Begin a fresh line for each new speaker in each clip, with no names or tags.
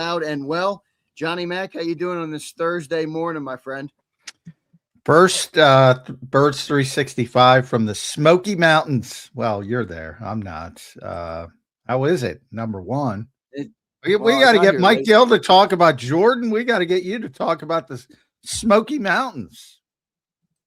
loud and well. Johnny Mac, how you doing on this Thursday morning, my friend?
First, Birds 365 from the Smoky Mountains. Well, you're there. I'm not. How is it? Number one. We got to get Mike Gill to talk about Jordan. We got to get you to talk about the Smoky Mountains.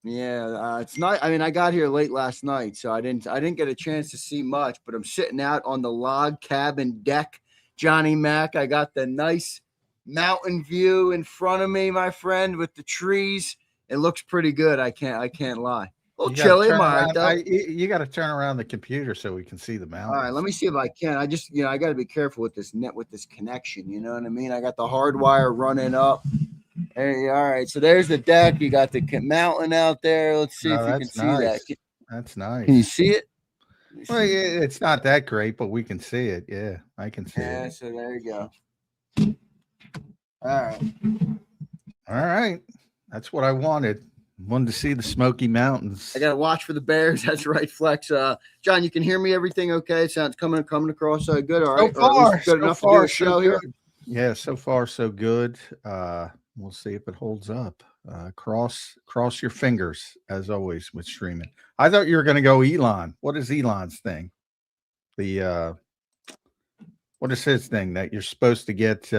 Yeah, it's not. I mean, I got here late last night, so I didn't get a chance to see much. But I'm sitting out on the log cabin deck, Johnny Mac. I got the nice mountain view in front of me, my friend, with the trees. It looks pretty good. I can't lie. A little chilly, am I right, though?
You got to turn around the computer so we can see the mountains.
All right, let me see if I can. I just, I got to be careful with this connection. You know what I mean? I got the hard wire running up. Hey, all right. So there's the deck. You got the mountain out there. Let's see if you can see that.
That's nice.
Can you see it?
Well, it's not that great, but we can see it. Yeah, I can see it.
Yeah, so there you go. All
right. That's what I wanted. Wanted to see the Smoky Mountains.
I got to watch for the Bears. That's right, Flex. John, you can hear me? Everything okay? Sounds coming across good. All right.
So far,
good enough to do a show here.
Yeah, so far so good. We'll see if it holds up. Cross your fingers as always with streaming. I thought you were going to go Elon. What is Elon's thing? What is his thing that you're supposed to get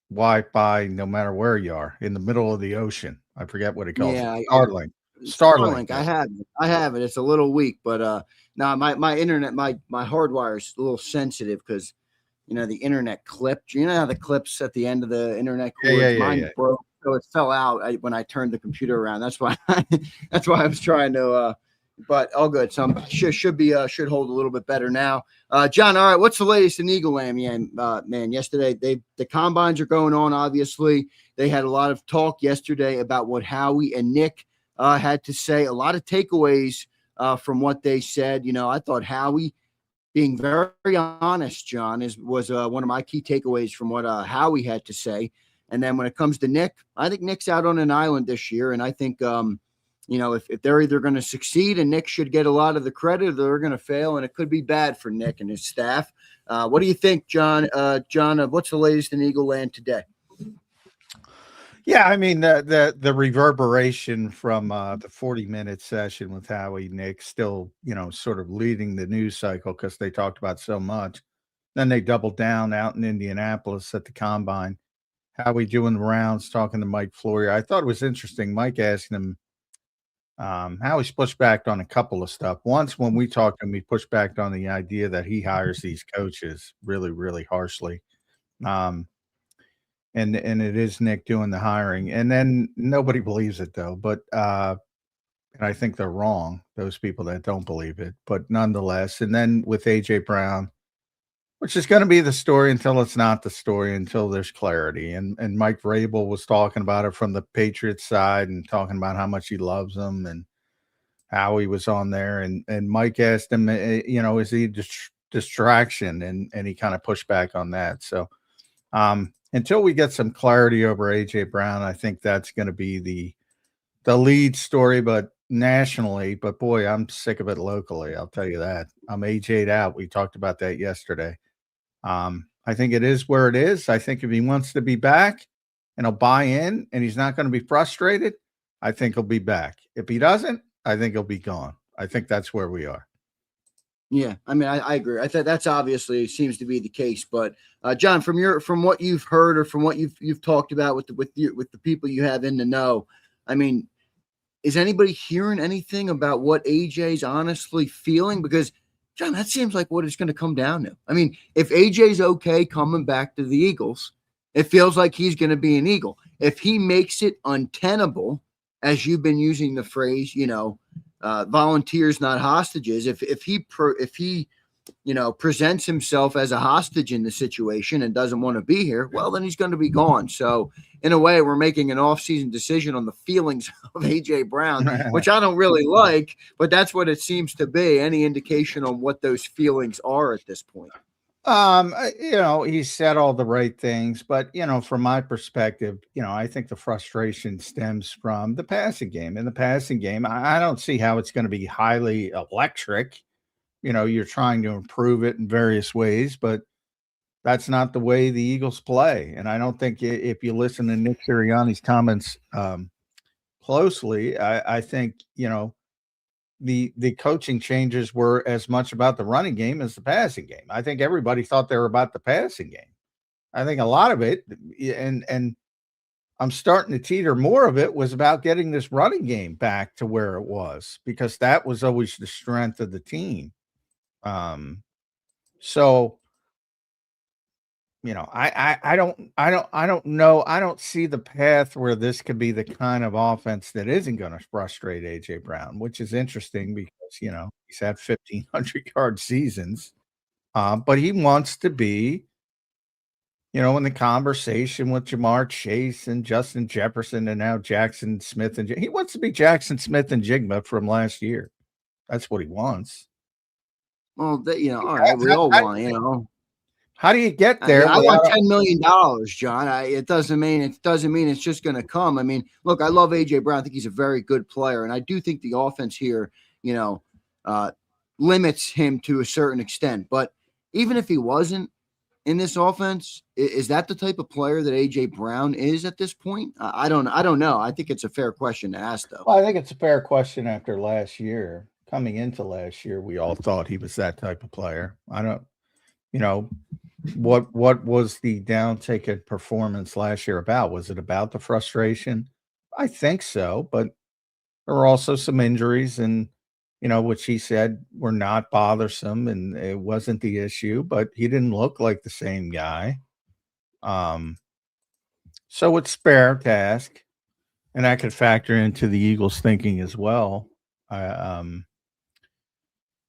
Wi-Fi no matter where you are in the middle of the ocean? I forget what it calls.
Yeah,
it. Starlink.
I have it. It's a little weak, but no, my internet, my hardwire is a little sensitive because the internet clipped. You know how the clips at the end of the internet cord? Mine broke, so it fell out when I turned the computer around. That's why I was trying to. But all good. So should hold a little bit better now. John, all right. What's the latest in Eagle Land? Man, yesterday the combines are going on. Obviously, they had a lot of talk yesterday about what Howie and Nick had to say. A lot of takeaways from what they said. I thought Howie, being very honest, John, was one of my key takeaways from what Howie had to say. And then when it comes to Nick, I think Nick's out on an island this year, and I think. If they're either going to succeed and Nick should get a lot of the credit, or they're going to fail, and it could be bad for Nick and his staff. What do you think, John? John, what's the latest in Eagle Land today?
Yeah, I mean the reverberation from the 40-minute session with Howie, Nick still sort of leading the news cycle because they talked about so much. Then they doubled down out in Indianapolis at the Combine. Howie doing the rounds, talking to Mike Florio. I thought it was interesting. Mike asked him. Howie's pushed back on a couple of stuff. Once when we talked to him, he pushed back on the idea that he hires these coaches really, really harshly. And it is Nick doing the hiring. And then nobody believes it though. But and I think they're wrong, those people that don't believe it. But nonetheless, and then with AJ Brown, which is going to be the story until it's not the story, until there's clarity. And Mike Vrabel was talking about it from the Patriots side and talking about how much he loves them and how he was on there. And Mike asked him, is he a distraction? And he kind of pushed back on that. So until we get some clarity over AJ Brown, I think that's going to be the lead story, but nationally. But boy, I'm sick of it locally. I'll tell you that. I'm AJ'd out. We talked about that yesterday. I think it is where it is. I think if he wants to be back and he'll buy in and he's not going to be frustrated, I think he'll be back. If he doesn't, I think he'll be gone. I think that's where we are.
Yeah, I mean, I agree. I think that's obviously seems to be the case. But John, from what you've heard or from what you've talked about with the people you have in the know, I mean, is anybody hearing anything about what AJ's honestly feeling? Because John, that seems like what it's going to come down to. I mean, if AJ's okay coming back to the Eagles, it feels like he's going to be an Eagle. If he makes it untenable, as you've been using the phrase, volunteers, not hostages. If he presents himself as a hostage in the situation and doesn't want to be here, well, then he's going to be gone. So in a way, we're making an off-season decision on the feelings of AJ Brown, which I don't really like, but that's what it seems to be. Any indication on what those feelings are at this point?
He said all the right things, but from my perspective, I think the frustration stems from the passing game. In the passing game, I don't see how it's going to be highly electric. You're trying to improve it in various ways, but That's not the way the Eagles play. And I don't think if you listen to Nick Sirianni's comments closely, I think, the coaching changes were as much about the running game as the passing game. I think everybody thought they were about the passing game. I think a lot of it, and I'm starting to teeter more of it, was about getting this running game back to where it was, because that was always the strength of the team. So, I don't know. I don't see the path where this could be the kind of offense that isn't going to frustrate AJ Brown, which is interesting because, he's had 1,500-yard seasons, but he wants to be, in the conversation with Jamar Chase and Justin Jefferson and now Jackson Smith. And he wants to be Jackson Smith and Jigma from last year. That's what he wants.
Well, all right, we all want,
How do you get there?
I want $10 million, John. It doesn't mean it's just going to come. I mean, look, I love AJ Brown. I think he's a very good player, and I do think the offense here, limits him to a certain extent. But even if he wasn't in this offense, is that the type of player that AJ Brown is at this point? I don't know. I think it's a fair question to ask, though.
Well, I think it's a fair question after last year. Coming into last year, we all thought he was that type of player. I don't, what was the downtake in performance last year about? Was it about the frustration? I think so, but there were also some injuries, and which he said were not bothersome, and it wasn't the issue, but he didn't look like the same guy. So it's fair to ask, and I could factor into the Eagles' thinking as well.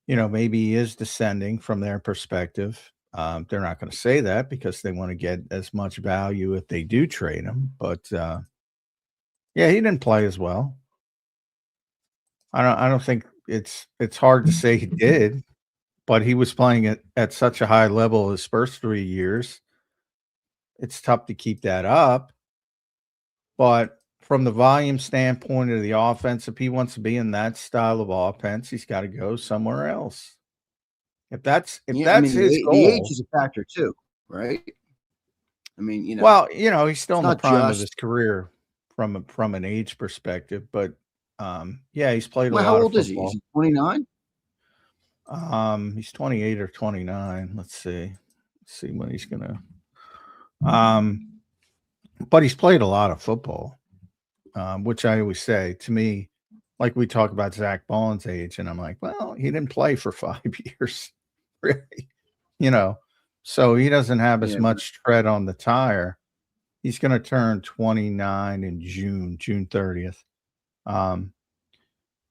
Maybe he is descending from their perspective. They're not going to say that because they want to get as much value if they do trade him. But he didn't play as well. I don't think it's hard to say he did, but he was playing at such a high level his first 3 years. It's tough to keep that up. But from the volume standpoint of the offense, if he wants to be in that style of offense, he's got to go somewhere else. If that's his goal.
The age is a factor too, right? I mean,
well, he's still in the prime of his career from an age perspective, but he's played a lot of football.
How old is he? Is he 29?
He's 28 or 29. Let's see when he's gonna. But he's played a lot of football, which I always say, to me, like we talk about Zach Bond's age, and I'm like, well, he didn't play for 5 years, really, so he doesn't have as much tread on the tire. He's going to turn 29 in June 30th.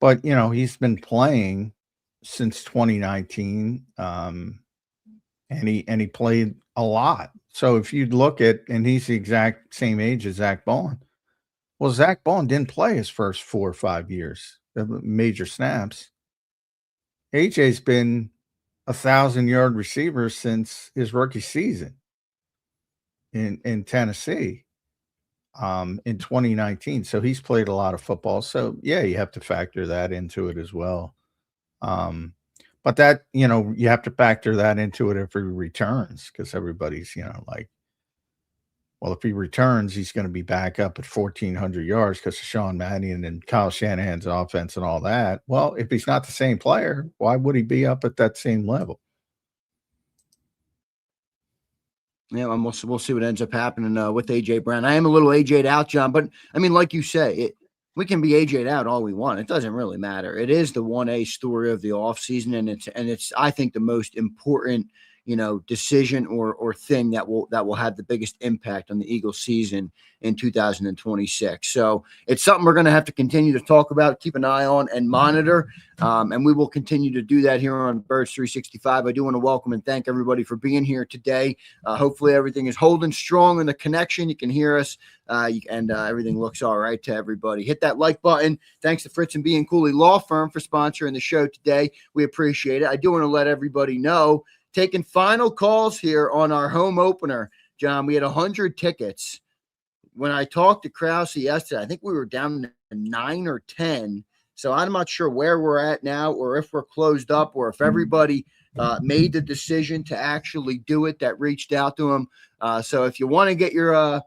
But he's been playing since 2019, and he played a lot. So if you'd look at, and he's the exact same age as Zach Bond. Well, Zach Bond didn't play his first 4 or 5 years of major snaps. AJ's been 1,000-yard receiver since his rookie season in Tennessee in 2019. So he's played a lot of football. So you have to factor that into it as well. But that, you have to factor that into it if he returns, because everybody's, like, well, if he returns, he's going to be back up at 1,400 yards because of Sean Mannion and Kyle Shanahan's offense and all that. Well, if he's not the same player, why would he be up at that same level?
Yeah, and we'll see what ends up happening with AJ Brown. I am a little AJ'd out, John, but I mean, like you say, we can be AJ'd out all we want. It doesn't really matter. It is the 1A story of the offseason, and it's I think the most important decision or thing that will have the biggest impact on the Eagles season in 2026. So it's something we're going to have to continue to talk about, keep an eye on, and monitor. And we will continue to do that here on Birds 365. I do want to welcome and thank everybody for being here today. Hopefully everything is holding strong in the connection. You can hear us and everything looks all right to everybody. Hit that like button. Thanks to Fritz Bianculli Law Firm for sponsoring the show today. We appreciate it. I do want to let everybody know, taking final calls here on our home opener. John, we had 100 tickets. When I talked to Krause yesterday, I think we were down to 9 or 10. So I'm not sure where we're at now, or if we're closed up, or if everybody made the decision to actually do it, that reached out to him. So if you want to get your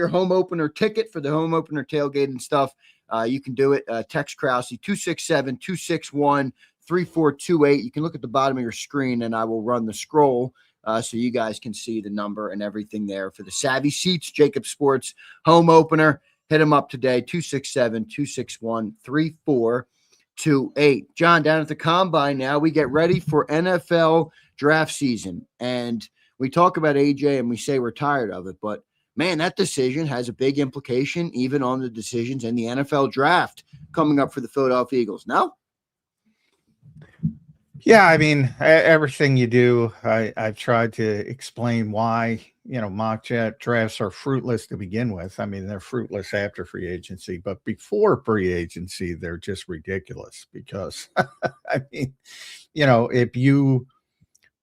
home opener ticket for the home opener tailgate and stuff, you can do it. Text Krause 267-261-3428. You can look at the bottom of your screen, and I will run the scroll so you guys can see the number and everything there for the Savvy Seats JAKIB Sports home opener. Hit them up today, 267-261-3428. John, down at the Combine now, we get ready for NFL draft season. And we talk about AJ and we say we're tired of it. But, man, that decision has a big implication even on the decisions in the NFL draft coming up for the Philadelphia Eagles. No?
Yeah, I mean, everything you do, I've tried to explain why, mock drafts are fruitless to begin with. I mean, they're fruitless after free agency, but before free agency, they're just ridiculous because, I mean, if you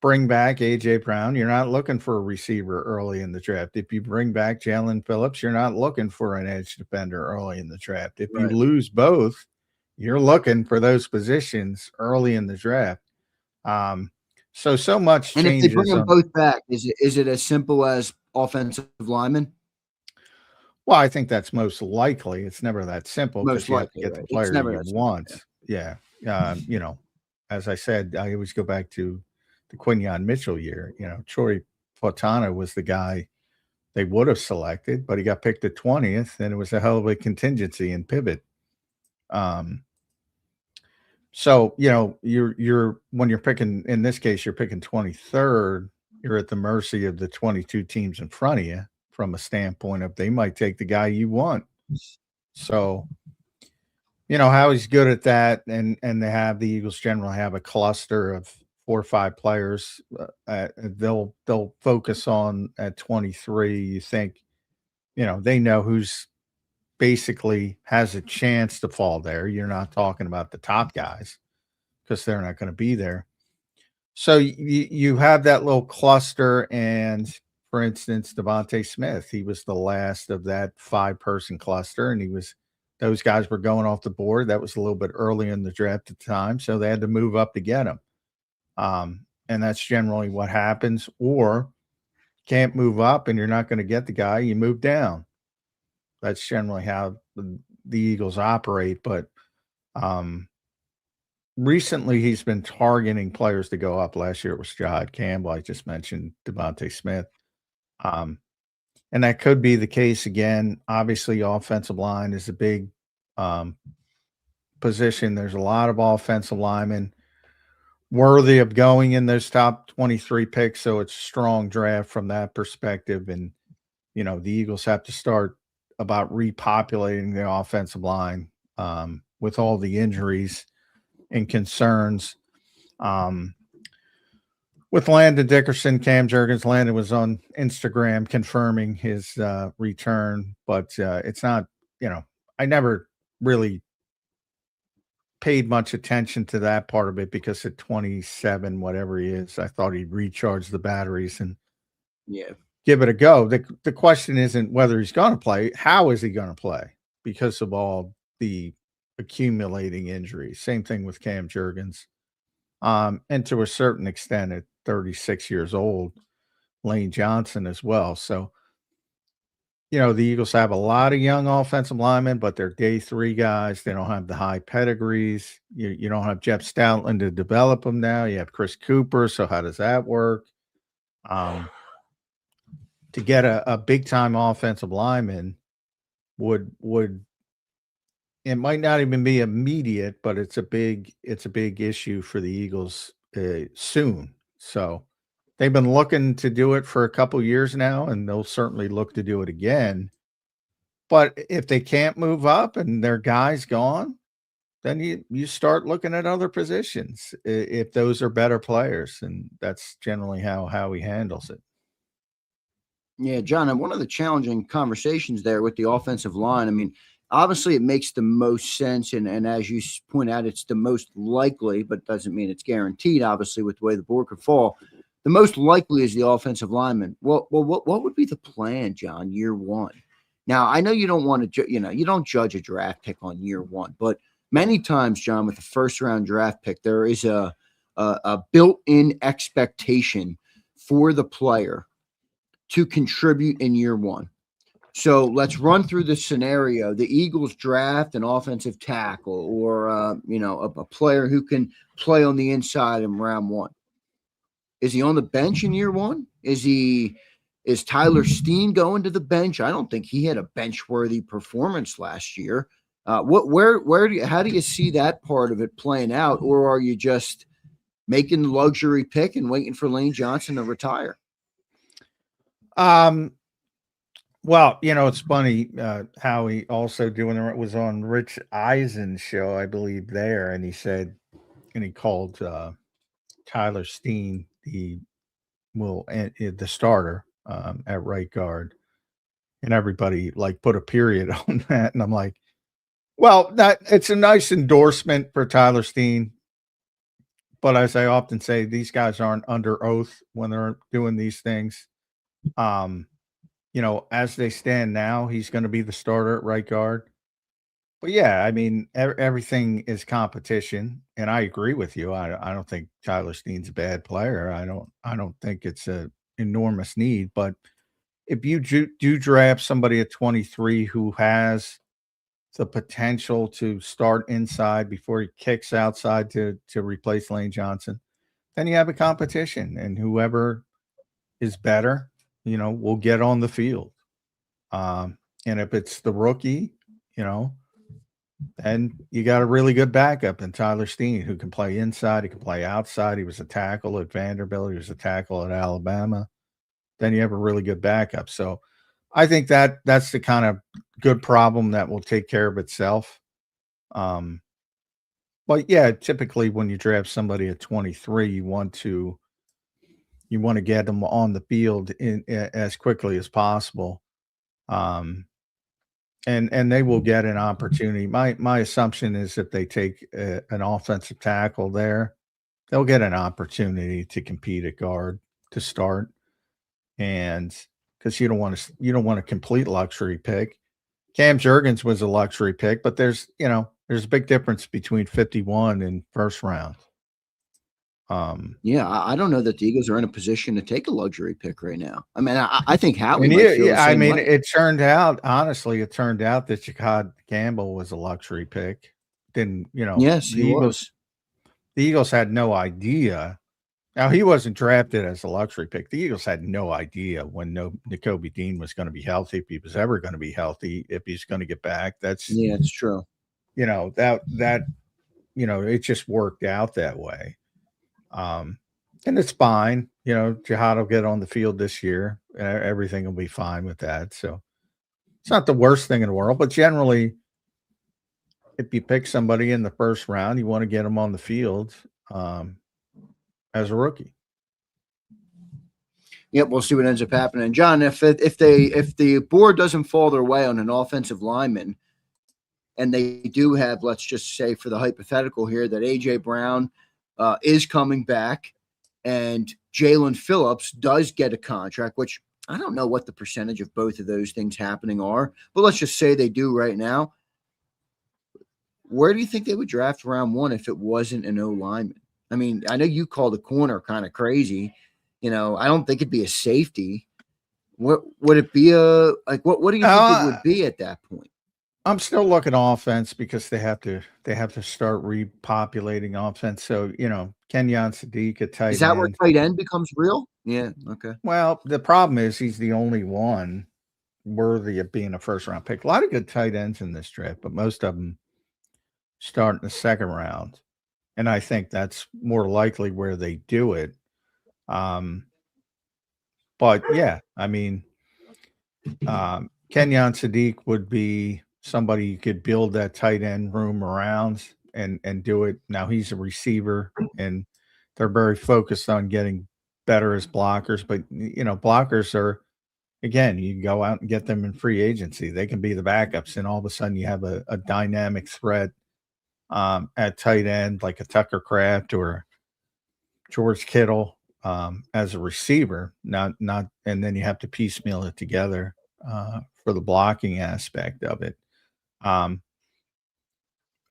bring back A.J. Brown, you're not looking for a receiver early in the draft. If you bring back Jaelan Phillips, you're not looking for an edge defender early in the draft. If you lose both, you're looking for those positions early in the draft. So much
and
changes.
If they bring them both back, is it as simple as offensive linemen?
Well, I think that's most likely. It's never that simple because you have to get the player you want. Yeah. As I said, I always go back to the Quinyon Mitchell year. Troy Fautana was the guy they would have selected, but he got picked at 20th, and it was a hell of a contingency and pivot. So, you're when you're picking, in this case, you're picking 23rd, you're at the mercy of the 22 teams in front of you from a standpoint of they might take the guy you want. So, Howie's good at that. And the Eagles generally have a cluster of 4 or 5 players. They'll focus on at 23. You think, they know who's basically has a chance to fall there. You're not talking about the top guys because they're not going to be there. So you have that little cluster. And for instance, Devontae Smith, he was the last of that 5-person cluster. And those guys were going off the board. That was a little bit early in the draft at the time. So they had to move up to get him. And that's generally what happens. Or can't move up and you're not going to get the guy, you move down. That's generally how the Eagles operate. But recently he's been targeting players to go up. Last year it was Jahad Campbell. I just mentioned Devontae Smith. And that could be the case again. Obviously, offensive line is a big position. There's a lot of offensive linemen worthy of going in those top 23 picks. So it's a strong draft from that perspective. And, the Eagles have to start about repopulating the offensive line with all the injuries and concerns. With Landon Dickerson, Cam Jurgens, Landon was on Instagram confirming his return, but it's not, I never really paid much attention to that part of it because at 27, whatever he is, I thought he'd recharge the batteries and give it a go. The question isn't whether he's going to play. How is he going to play? Because of all the accumulating injuries. Same thing with Cam Jurgens. And to a certain extent at 36 years old, Lane Johnson as well. So, the Eagles have a lot of young offensive linemen, but they're day 3 guys. They don't have the high pedigrees. You don't have Jeff Stoutland to develop them now. You have Chris Cooper. So how does that work? To get a big-time offensive lineman would it might not even be immediate, but it's a big issue for the Eagles soon. So they've been looking to do it for a couple years now, and they'll certainly look to do it again. But if they can't move up and their guy's gone, then you start looking at other positions if those are better players, and that's generally how he handles it.
Yeah, John, and one of the challenging conversations there with the offensive line, I mean, obviously it makes the most sense, and as you point out, it's the most likely, but doesn't mean it's guaranteed, obviously, with the way the board could fall. The most likely is the offensive lineman. Well, what would be the plan, John, year 1? Now, I know you don't want to, you don't judge a draft pick on year 1, but many times, John, with the first-round draft pick, there is a a built-in expectation for the player to contribute in year one. So let's run through the scenario. The Eagles draft an offensive tackle or, a player who can play on the inside in round one. Is he on the bench in year one? Is Tyler Steen going to the bench? I don't think he had a bench-worthy performance last year. How do you see that part of it playing out? Or are you just making the luxury pick and waiting for Lane Johnson to retire?
Well, it's funny. Howie also was on Rich Eisen's show, I believe, there, and he said, and he called Tyler Steen the starter at right guard, and everybody put a period on that, and I'm like, well, it's a nice endorsement for Tyler Steen, but as I often say, these guys aren't under oath when they're doing these things. As they stand now, he's going to be the starter at right guard. But yeah, I mean, everything is competition, and I agree with you. I don't think Tyler Steen's a bad player. I don't think it's an enormous need. But if you do draft somebody at 23 who has the potential to start inside before he kicks outside to replace Lane Johnson, then you have a competition, and whoever is better, will get on the field. And if it's the rookie, and you got a really good backup in Tyler Steen who can play inside, he can play outside. He was a tackle at Vanderbilt. He was a tackle at Alabama. Then you have a really good backup. So I think that's the kind of good problem that will take care of itself. But yeah, typically when you draft somebody at 23, you want to get them on the field as quickly as possible. And they will get an opportunity. My assumption is if they take an offensive tackle there, they'll get an opportunity to compete at guard to start. And because you don't want a complete luxury pick. Cam Jurgens was a luxury pick, but there's a big difference between 51 and first round.
Yeah, I don't know that the Eagles are in a position to take a luxury pick right now. I mean, I think Howie might feel the same way.
It turned out that Jakad Campbell was a luxury pick.
Yes, he was.
The Eagles had no idea. Now, he wasn't drafted as a luxury pick. The Eagles had no idea when Nakobe Dean was going to be healthy, if he was ever going to be healthy, if he's going to get back. It's
true.
It just worked out that way. And it's fine. Jihad will get on the field this year. Everything will be fine with that. So it's not the worst thing in the world, but generally, if you pick somebody in the first round, you want to get them on the field as a rookie.
Yep, we'll see what ends up happening. John, if the board doesn't fall their way on an offensive lineman, and they do have, let's just say for the hypothetical here, that A.J. Brown is coming back, and Jaelan Phillips does get a contract, which I don't know what the percentage of both of those things happening are, but let's just say they do right now. Where do you think they would draft round one if it wasn't an O lineman? I mean, I know you call the corner kind of crazy. I don't think it'd be a safety. What would it be? What do you think it would be at that point?
I'm still looking at offense because they have to start repopulating offense. So, Kenyon Sadiq at tight end.
Is that where tight end becomes real? Yeah. Okay.
Well, the problem is he's the only one worthy of being a first round pick. A lot of good tight ends in this draft, but most of them start in the second round. And I think that's more likely where they do it. But yeah, I mean, Kenyon Sadiq would be somebody you could build that tight end room around and do it. Now he's a receiver and they're very focused on getting better as blockers, but blockers are, again, you can go out and get them in free agency. They can be the backups, and all of a sudden you have a dynamic threat at tight end, like a Tucker Kraft or George Kittle as a receiver, not, and then you have to piecemeal it together for the blocking aspect of it.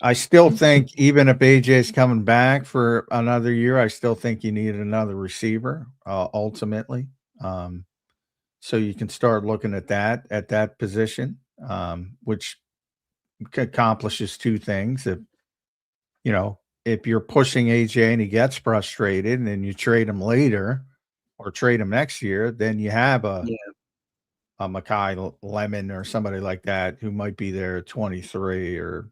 I still think even if AJ's coming back for another year, I still think you need another receiver ultimately. So you can start looking at that position, which accomplishes two things. If you're pushing AJ and he gets frustrated and you trade him later or trade him next year, then you have a McKee Lemon or somebody like that who might be there at 23 or,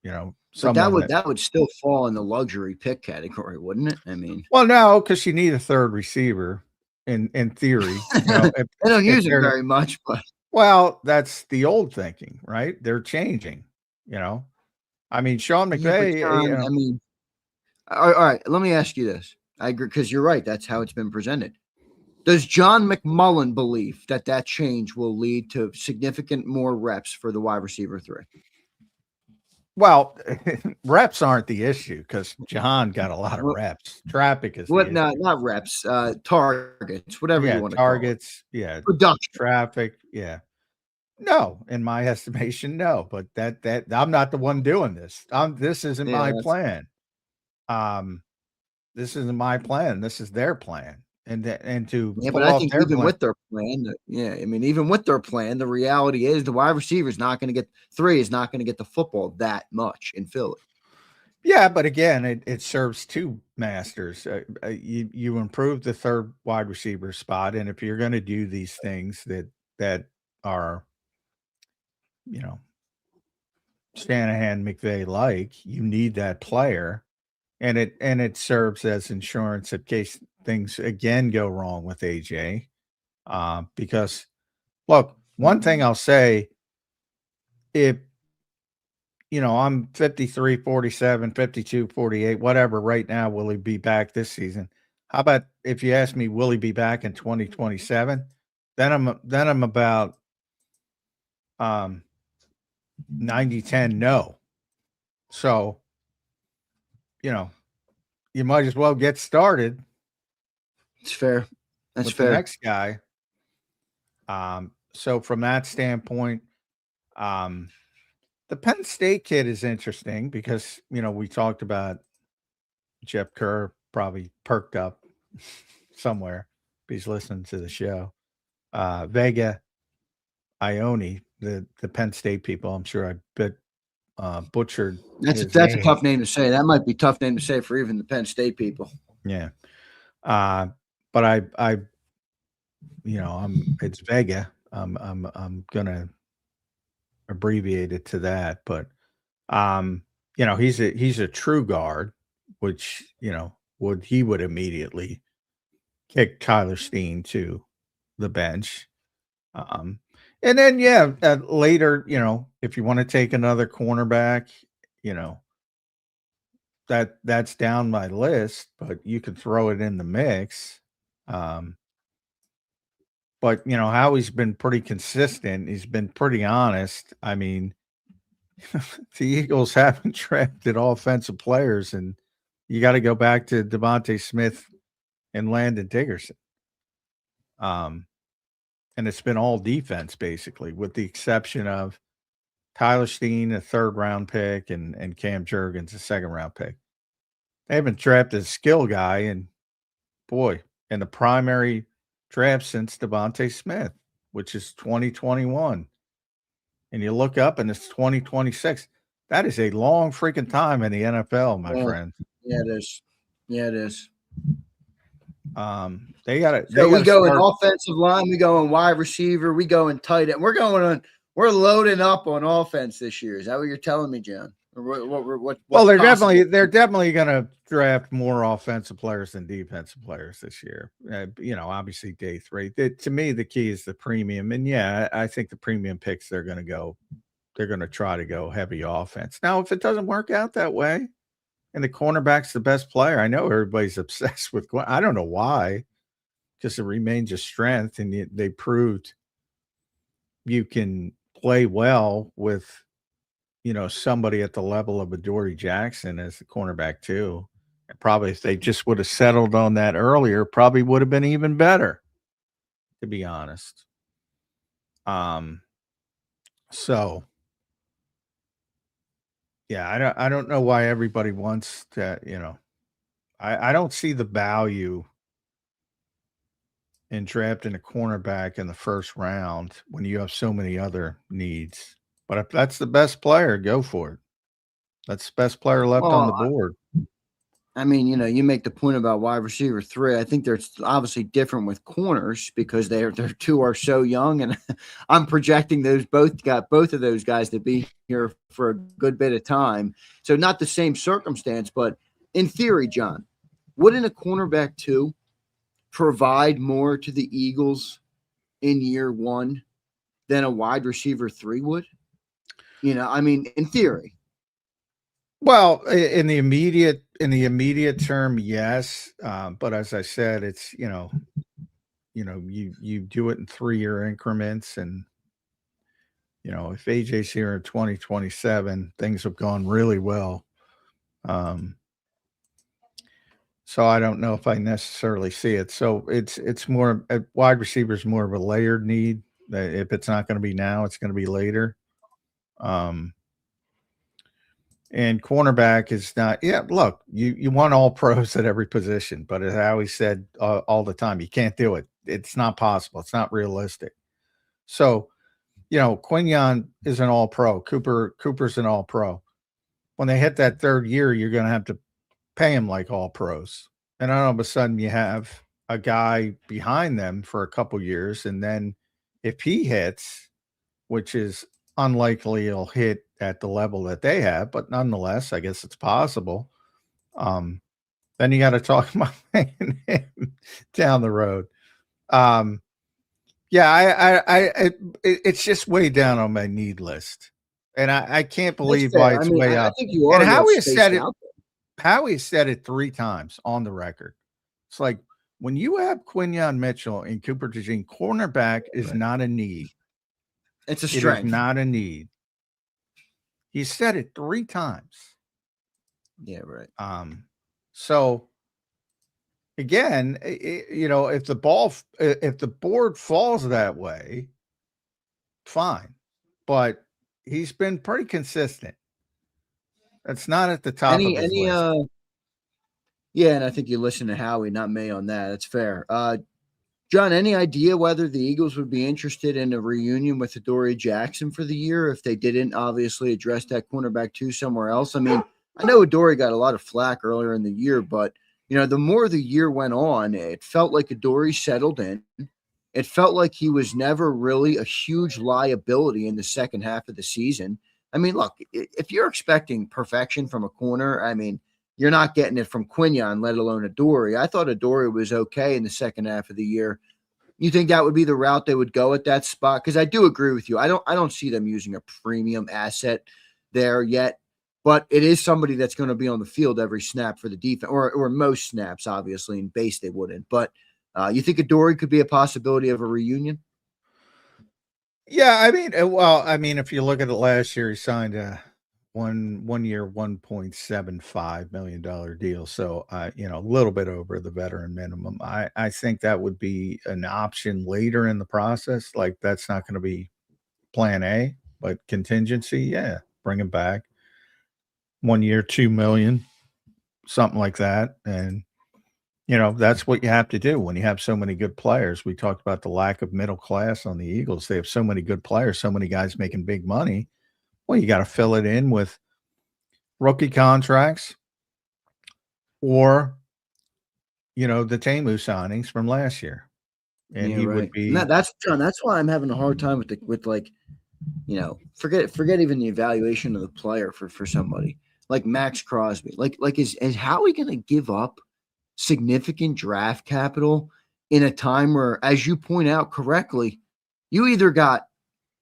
But
someone
that would still fall in the luxury pick category, wouldn't it? I mean,
well, no, because you need a third receiver in theory.
They don't
If
use it very much, but
well, that's the old thinking, right? They're changing, I mean, Sean
yeah, but
McVay,
John, I mean, all right. Let me ask you this. I agree because you're right. That's how it's been presented. Does John McMullen believe that change will lead to significant more reps for the wide receiver 3?
well, reps aren't the issue because John got a lot of reps. Traffic is
What?
the
No,
issue.
not reps. Targets, whatever you
Yeah,
want to call it.
targets. Yeah,
Production.
traffic. Yeah. No, in my estimation, no. But that I'm not the one doing this. This isn't
Yeah,
my plan. This isn't my plan. This is their plan. And to
yeah, but
pull
I
off
think
their
even
plan.
with their plan, I mean, even with their plan, the reality is the wide receiver is not going to get 3 is not going to get the football that much in Philly.
Yeah, but again, it serves two masters. You improve the third wide receiver spot, and if you're going to do these things that are, Shanahan McVay like, you need that player, and it serves as insurance in case things again go wrong with AJ. Because look, one thing I'll say, if I'm 53, 47, 52, 48, whatever right now, will he be back this season? How about if you ask me, will he be back in 2027? Then I'm about 90-10 no. So, you might as well get started.
It's fair. That's
with
fair.
The next guy. So from that standpoint, the Penn State kid is interesting because, we talked about Jeff Kerr probably perked up somewhere. He's listening to the show. Vega Ione, the Penn State people, I'm sure butchered.
That's
his
a
name.
tough name to say. That might be a tough name to say for even the Penn State people.
Yeah. But it's Vega. I'm gonna abbreviate it to that, but he's a true guard, which would immediately kick Tyler Steen to the bench. And then later, if you want to take another cornerback, that's down my list, but you could throw it in the mix. But Howie's been pretty consistent. He's been pretty honest. I mean, the Eagles haven't drafted offensive players, and you got to go back to Devontae Smith and Landon Dickerson. And it's been all defense basically, with the exception of Tyler Steen, a 3rd-round pick, and Cam Jurgens, a 2nd-round pick. They haven't drafted a skill guy, and boy, in the primary draft since Devontae Smith, which is 2021. And you look up and it's 2026. That is a long freaking time in the NFL, my friend.
Yeah, it is. Yeah, it is.
They got it.
So we go in offensive line, we go in wide receiver, we go in tight end. We're loading up on offense this year. Is that what you're telling me, John?
Well, they're definitely going to draft more offensive players than defensive players this year. Obviously day 3. To me, the key is the premium, and I think the premium picks they're going to try to go heavy offense. Now, if it doesn't work out that way, and the cornerback's the best player, I know everybody's obsessed with. I don't know why, because it remains a strength, and they proved you can play well with. Somebody at the level of Adoree Jackson as the cornerback too. And probably if they just would have settled on that earlier, probably would have been even better, to be honest. So, Yeah, I don't know why everybody wants to, I don't see the value in drafting a cornerback in the first round when you have so many other needs. But if that's the best player, go for it. That's the best player left on the board.
I mean, you make the point about wide receiver 3. I think there's obviously different with corners because their two are so young, and I'm projecting both of those guys to be here for a good bit of time. So not the same circumstance, but in theory, John, wouldn't a cornerback 2 provide more to the Eagles in year 1 than a wide receiver 3 would? I mean, in theory.
Well, in the immediate term, yes. But as I said, it's you do it in 3-year increments, and if AJ's here in 2027, things have gone really well. So I don't know if I necessarily see it. So it's more wide receiver is more of a layered need. If it's not going to be now, it's going to be later. And cornerback is not. Yeah, look, you want all pros at every position, but as I always said all the time, you can't do it. It's not possible. It's not realistic. So, Kenyon is an all pro. Cooper's an all pro. When they hit that 3rd year, you're going to have to pay him like all pros. And all of a sudden you have a guy behind them for a couple years. And then if he hits, which is unlikely he'll hit at the level that they have, but nonetheless, I guess it's possible. Then you got to talk about him down the road. It's just way down on my need list. And I can't believe why it's way up.
I think you are.
And Howie said it 3 times on the record. It's like when you have Quinyon Mitchell and Cooper DeJean, cornerback is not a need.
It's a strength.
It is not a need. He said it 3 times.
Yeah, right.
So again, if the board falls that way, fine. But he's been pretty consistent. That's not at the top of his list.
Yeah, and I think you listen to Howie, not me, on that. That's fair. John, any idea whether the Eagles would be interested in a reunion with Adoree Jackson for the year if they didn't obviously address that cornerback 2 somewhere else? I mean, I know Adoree got a lot of flack earlier in the year, but the more the year went on, it felt like Adoree settled in. It felt like he was never really a huge liability in the second half of the season. I mean, look, if you're expecting perfection from a corner, I mean, you're not getting it from Quinyon, let alone Adoree. I thought Adoree was okay in the second half of the year. You think that would be the route they would go at that spot? Because I do agree with you. I don't see them using a premium asset there yet, but it is somebody that's going to be on the field every snap for the defense, or most snaps, obviously. In base, they wouldn't. But you think Adoree could be a possibility of a reunion?
Yeah, I mean, if you look at it last year, he signed a one year, $1.75 million deal. So, a little bit over the veteran minimum. I think that would be an option later in the process. Like, that's not going to be plan A, but contingency. Yeah. Bring him back 1 year, $2 million, something like that. And, that's what you have to do when you have so many good players. We talked about the lack of middle class on the Eagles. They have so many good players, so many guys making big money. Well, you got to fill it in with rookie contracts or, the Tamu signings from last year. And he would be.
That's John. That's why I'm having a hard time with forget even the evaluation of the player for somebody like Maxx Crosby. Like is Howie going to give up significant draft capital in a time where, as you point out correctly, you either got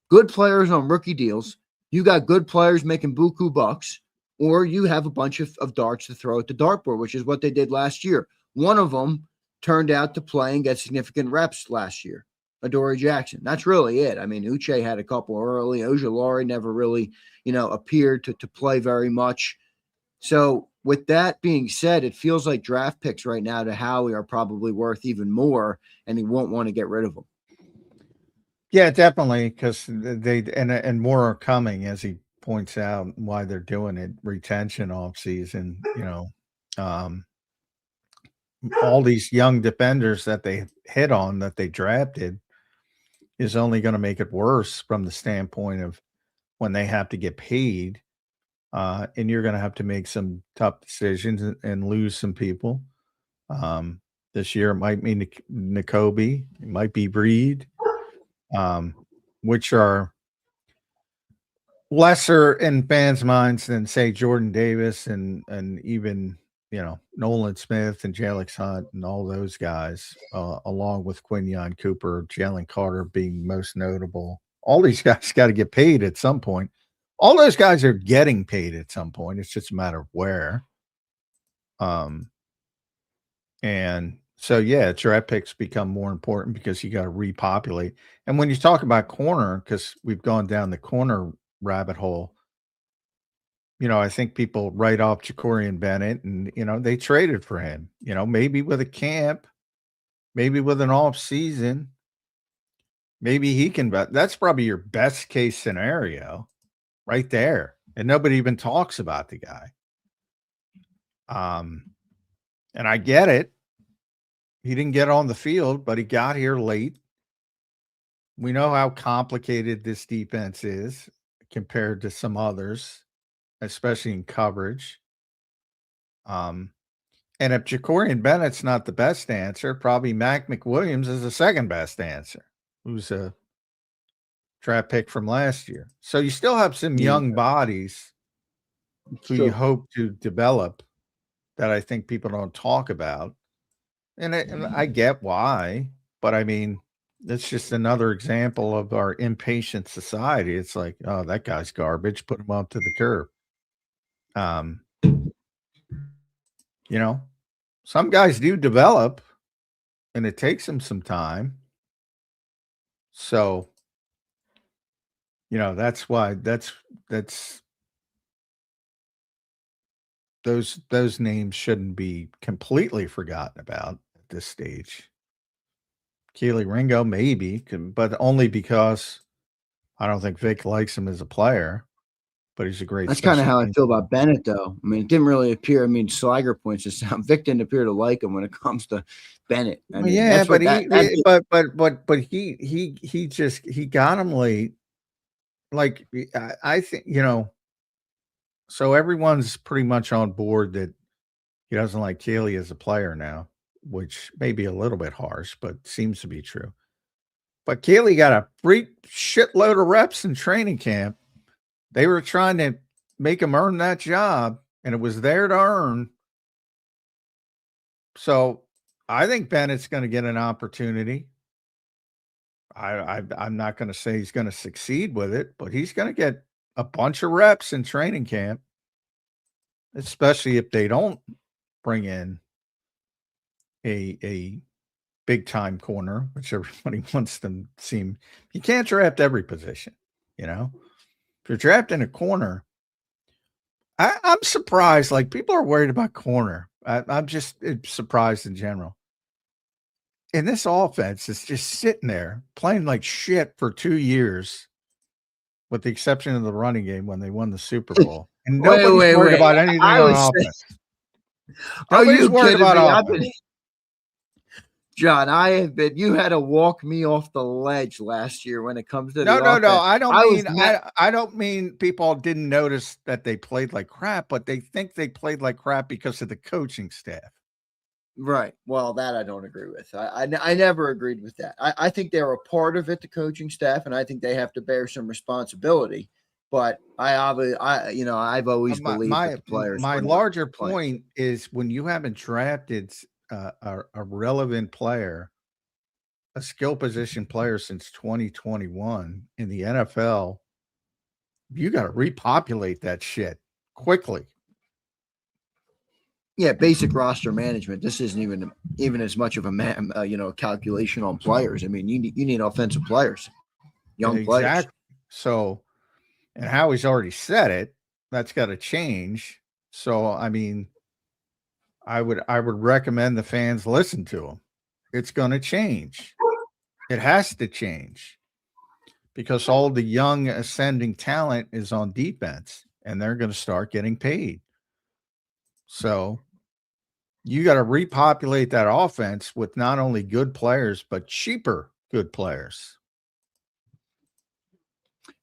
good players on rookie deals, you got good players making buku bucks, or you have a bunch of darts to throw at the dartboard, which is what they did last year. One of them turned out to play and get significant reps last year, Adoree Jackson. That's really it. I mean, Uche had a couple early. Ojulari never really, appeared to play very much. So with that being said, it feels like draft picks right now to Howie are probably worth even more, and he won't want to get rid of them.
Yeah, definitely, because they and more are coming as he points out why they're doing it, retention off season, all these young defenders that they hit on that they drafted is only going to make it worse from the standpoint of when they have to get paid. And you're going to have to make some tough decisions and lose some people. This year it might be Nakobe, it might be Reed, which are lesser in fans' minds than, say, Jordan Davis and even Nolan Smith and Jalen Hunt and all those guys, along with Quinyon Cooper, Jalen Carter being most notable. All these guys got to get paid at some point. All those guys are getting paid at some point. It's just a matter of where. And so, yeah, draft picks become more important because you got to repopulate. And when you talk about corner, because we've gone down the corner rabbit hole, I think people write off Jacorian Bennett and, they traded for him, maybe with a camp, maybe with an off season, maybe he can, but that's probably your best case scenario right there. And nobody even talks about the guy. And I get it. He didn't get on the field, but he got here late. We know how complicated this defense is compared to some others, especially in coverage. And if Jacorian Bennett's not the best answer, probably Mac McWilliams is the second best answer, who's a draft pick from last year. So you still have some young bodies who you hope to develop that I think people don't talk about. And I get why, but I mean, it's just another example of our impatient society. It's like, oh, that guy's garbage. Put him up to the curb. Some guys do develop, and it takes them some time. So, that's why those names shouldn't be completely forgotten about at this stage. Keely Ringo, maybe, but only because I don't think Vic likes him as a player, but he's a great.
That's kind of how I feel about Bennett, though. I mean, it didn't really appear. I mean, Sliger points this out. Vic didn't appear to like him when it comes to Bennett. I mean,
yeah, but he got him late. Like, I think, so everyone's pretty much on board that he doesn't like Keely as a player now, which may be a little bit harsh, but seems to be true. But Keely got a freak shitload of reps in training camp. They were trying to make him earn that job, and it was there to earn. So I think Bennett's going to get an opportunity. I'm not going to say he's going to succeed with it, but he's going to get a bunch of reps in training camp, especially if they don't bring in a big time corner, which everybody wants them to seem. You can't draft every position, If you're drafting a corner, I'm surprised. Like, people are worried about corner. I'm just surprised in general. And this offense is just sitting there playing like shit for 2 years, with the exception of the running game when they won the Super Bowl. And nobody's worried about anything on offense. Nobody's worried about offense.
John, you had to walk me off the ledge last year when it comes to
no. I don't mean people didn't notice that they played like crap, but they think they played like crap because of the coaching staff.
Right. Well, that I don't agree with. I never agreed with that. I think they're a part of it, the coaching staff, and I think they have to bear some responsibility. But I've always believed that the players.
My larger point is, when you haven't drafted a relevant player, a skill position player since 2021 in the NFL, you got to repopulate that shit quickly.
Yeah, basic roster management. This isn't even as much of a calculation on players. I mean, you need offensive players, young players.
So, and Howie's already said it. That's got to change. So, I mean, I would recommend the fans listen to him. It's going to change. It has to change, because all the young ascending talent is on defense, and they're going to start getting paid. So you got to repopulate that offense with not only good players, but cheaper good players.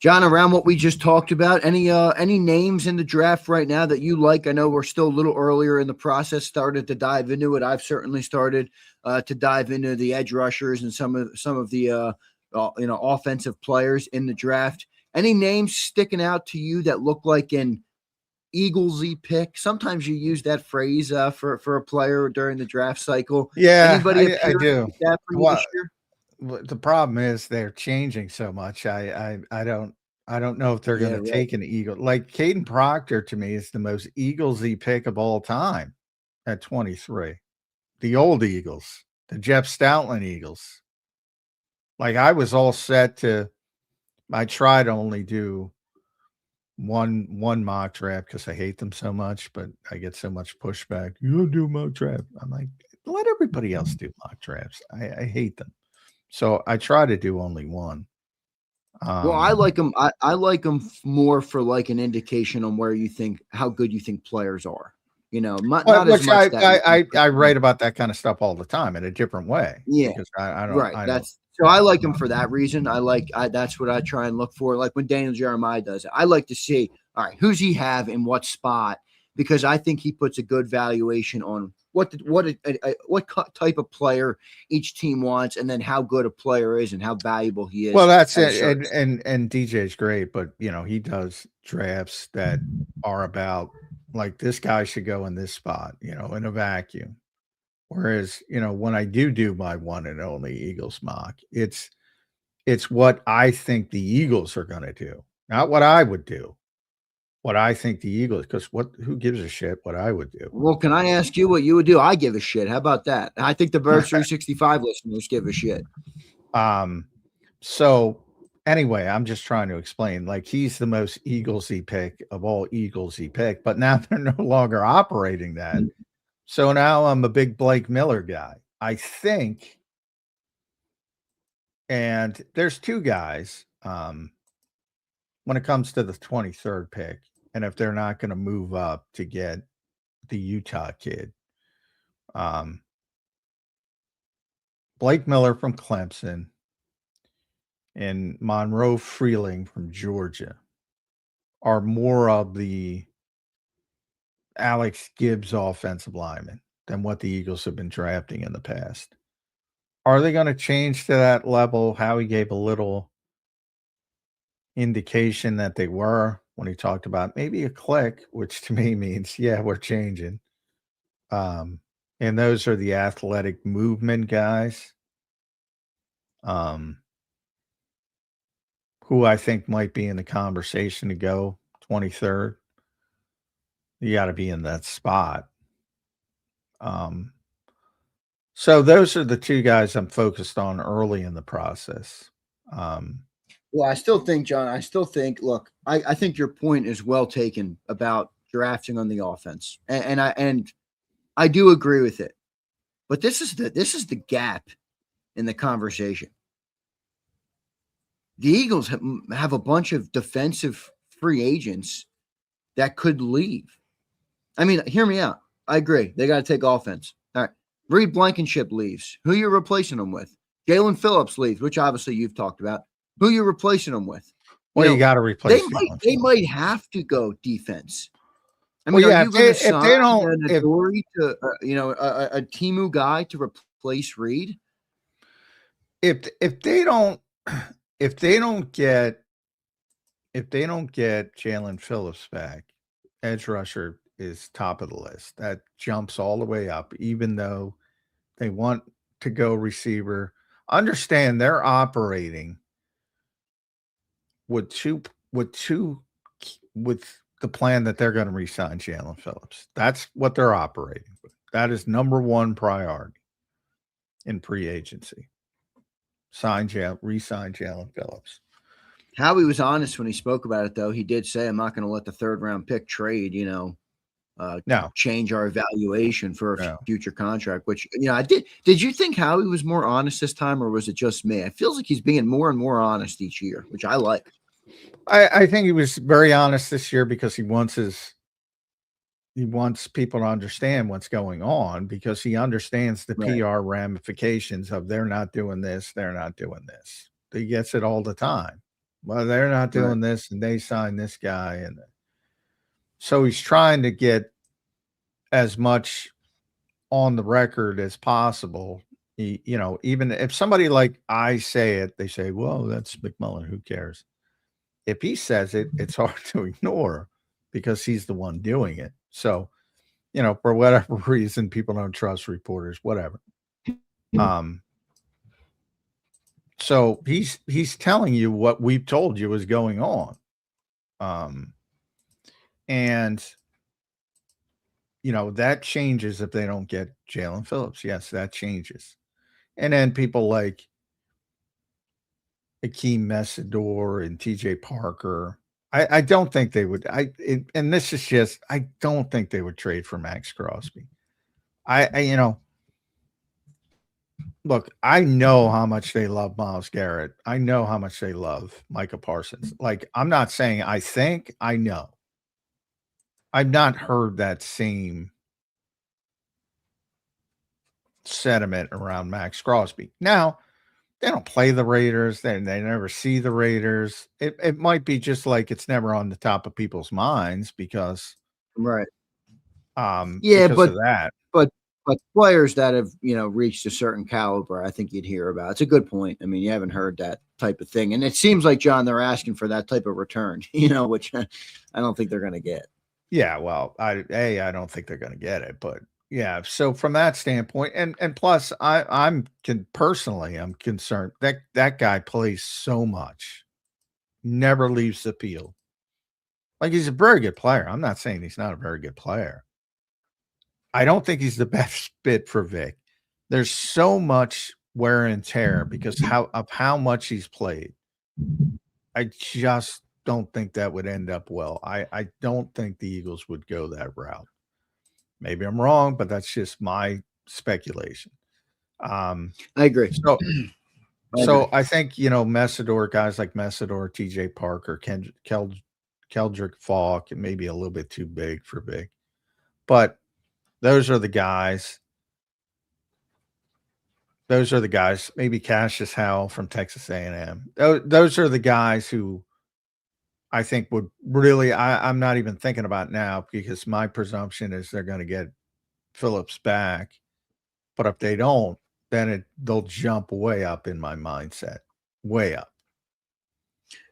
John, around what we just talked about, any names in the draft right now that you like? I know we're still a little earlier in the process, started to dive into it. I've certainly started to dive into the edge rushers and some of the offensive players in the draft. Any names sticking out to you that look like an Eaglesy pick? Sometimes you use that phrase for a player during the draft cycle.
Yeah,
Anybody
I do.
That for you this year?
The problem is they're changing so much. I don't know if they're going to take an Eagle. Like Caden Proctor to me is the most Eaglesy pick of all time at 23. The old Eagles, the Jeff Stoutland Eagles. Like I was all set to. I try to only do one mock draft because I hate them so much, but I get so much pushback. You don't do a mock draft. I'm like, let everybody else do mock drafts. I hate them. So I try to do only one.
Well, I like them. I like them more for like an indication on how good you think players are. Not as much.
I write about that kind of stuff all the time in a different way.
Yeah,
because I don't.
Right. So I like them for that reason. That's what I try and look for. Like when Daniel Jeremiah does it, I like to see, all right, who's he have in what spot, because I think he puts a good valuation on what type of player each team wants, and then how good a player is and how valuable he is.
Well, that's it. And DJ's great, but he does drafts that are about like this guy should go in this spot, in a vacuum. Whereas, when I do my one and only Eagles mock, it's what I think the Eagles are going to do, not what I would do. What I think the Eagles, because who gives a shit what I would do?
Well, can I ask you what you would do? I give a shit. How about that? I think the Birds 365 listeners give a shit.
So anyway, I'm just trying to explain. Like he's the most Eaglesy pick of all Eaglesy pick, but now they're no longer operating that. So now I'm a big Blake Miller guy, I think. And there's two guys when it comes to the 23rd pick. And if they're not going to move up to get the Utah kid, Blake Miller from Clemson and Monroe Freeling from Georgia are more of the Alex Gibbs offensive lineman than what the Eagles have been drafting in the past. Are they going to change to that level? Howie gave a little indication that they were when he talked about maybe a click, which to me means, yeah, we're changing. And those are the athletic movement guys, who I think might be in the conversation to go 23rd. You got to be in that spot. So those are the two guys I'm focused on early in the process.
Well, I still think, John, look, I think your point is well taken about drafting on the offense. And I do agree with it. But this is the gap in the conversation. The Eagles have a bunch of defensive free agents that could leave. I mean, hear me out. I agree. They got to take offense. All right. Reed Blankenship leaves. Who you replacing him with? Jaelan Phillips leaves, which obviously you've talked about. Who you replacing him with?
Well, you got to replace.
They might have to go defense. I mean, are you going to sign Nadori to a Timu guy to replace Reed?
If they don't get Jaelan Phillips back, edge rusher is top of the list. That jumps all the way up, even though they want to go receiver. Understand they're operating with the plan that they're going to re-sign Jaelan Phillips. That's what they're operating with. That is number one priority in pre-agency. Re-sign Jaelan Phillips.
Howie was honest when he spoke about it, though. He did say, I'm not going to let the third round pick trade, change our evaluation for a future contract, which, I did. Did you think Howie was more honest this time, or was it just me? It feels like he's being more and more honest each year, which I like.
I think he was very honest this year because he wants people to understand what's going on, because he understands the PR ramifications of they're not doing this, they're not doing this. He gets it all the time. Well, they're not doing this, and they signed this guy, and so he's trying to get as much on the record as possible. Even if somebody like I say it, they say, well, that's McMullen, who cares? If he says it, it's hard to ignore because he's the one doing it. So, for whatever reason, people don't trust reporters, whatever. So he's telling you what we've told you is going on. And that changes if they don't get Jaelan Phillips. Yes, that changes. And then people like McKee Messidor and TJ Parker, I don't think they would. And this is just, I don't think they would trade for Maxx Crosby. Look, I know how much they love Myles Garrett. I know how much they love Micah Parsons. Like, I'm not saying I think, I know. I've not heard that same sentiment around Maxx Crosby. Now, they don't play the Raiders. They never see the Raiders. It might be just like it's never on the top of people's minds because
because
of that.
But players that have, reached a certain caliber, I think you'd hear about. It's a good point. I mean, you haven't heard that type of thing. And it seems like, John, they're asking for that type of return, which I don't think they're going to get.
Yeah, well, I don't think they're going to get it, but yeah. So from that standpoint, and plus, I'm concerned that guy plays so much, never leaves the field. Like, he's a very good player. I'm not saying he's not a very good player. I don't think he's the best fit for Vic. There's so much wear and tear because of how much he's played. I just don't think that would end up well. I don't think the Eagles would go that route. Maybe I'm wrong, but that's just my speculation.
I agree.
So I think, Messidor, guys like Messidor, TJ Parker, Keldrick Falk, and maybe a little bit too big for Vic. But those are the guys. Maybe Cassius Howell from Texas A&M. Those are the guys who I think would really, I'm not even thinking about now because my presumption is they're going to get Phillips back. But if they don't, then they'll jump way up in my mindset. Way up.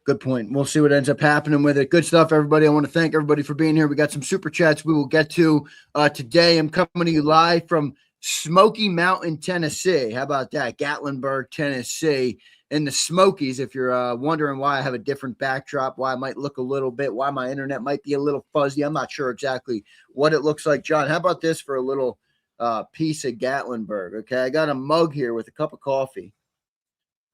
Good point. We'll see what ends up happening with it. Good stuff, everybody. I want to thank everybody for being here. We got some super chats we will get to today. I'm coming to you live from Smoky Mountain, Tennessee. How about that? Gatlinburg, Tennessee. In the Smokies, if you're wondering why I have a different backdrop, why I might look a little bit, why my internet might be a little fuzzy. I'm not sure exactly what it looks like. John, how about this for a little piece of Gatlinburg? Okay, I got a mug here with a cup of coffee.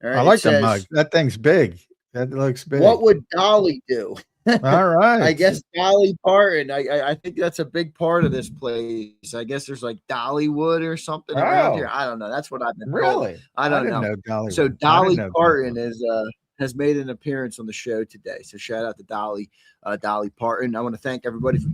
All right, I like the mug. That thing's big. That looks big.
What would Dolly do?
All right.
I guess Dolly Parton. I think that's a big part of this place. I guess there's like Dollywood or something around here. I don't know. That's what I've been told. I don't know. So Dolly Parton has made an appearance on the show today. So shout out to Dolly Parton. I want to thank everybody for